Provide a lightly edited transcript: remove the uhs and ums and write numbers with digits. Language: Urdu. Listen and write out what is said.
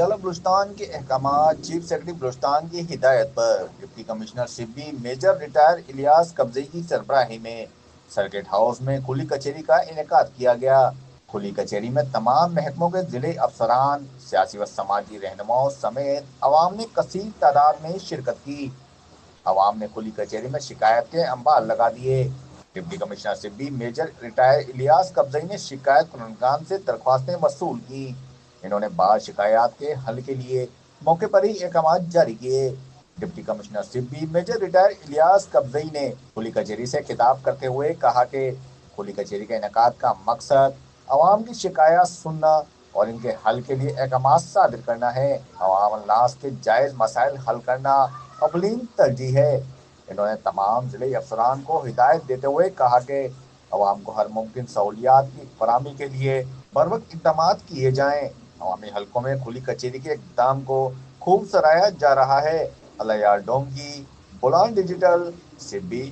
ضلع بلوچستان کے احکامات چیف سیکرٹری بلوچستان کی ہدایت پر ڈپٹی کمشنر سبی میجر ریٹائر الیاس قبضی کی سربراہی میں سرکٹ ہاؤس میں کھلی کچہری کا انعقاد کیا گیا۔ کھلی کچہری میں تمام محکموں کے ضلعی افسران، سیاسی و سماجی رہنماؤں سمیت عوام نے کثیر تعداد میں شرکت کی۔ عوام نے کھلی کچہری میں شکایت کے انبار لگا دیے۔ ڈپٹی کمشنر سبی میجر ریٹائر الیاس قبضی نے شکایت کنندگان سے درخواستیں وصول کی۔ انہوں نے بعض شکایات کے حل کے لیے موقع پر ہی احکامات جاری کیے۔ ڈپٹی کمشنر سبی میجر ریٹائر الیاس قبضی نے کھلی کچہری سے خطاب کرتے ہوئے کہا کہ کھلی کچہری کے انعقاد کا مقصد عوام کی شکایات سننا اور ان کے حل کے لیے احکامات صادر کرنا ہے۔ عوام الناس کے جائز مسائل حل کرنا اولین ترجیح ہے۔ انہوں نے تمام ضلعی افسران کو ہدایت دیتے ہوئے کہا کہ عوام کو ہر ممکن سہولیات کی فراہمی کے لیے بروقت اقدامات کیے جائیں۔ عوامی حلقوں میں کھلی کچہری کے اقدام کو خوب سراہا جا رہا ہے۔ الیار ڈونگی، بولان ڈیجیٹل، سبی۔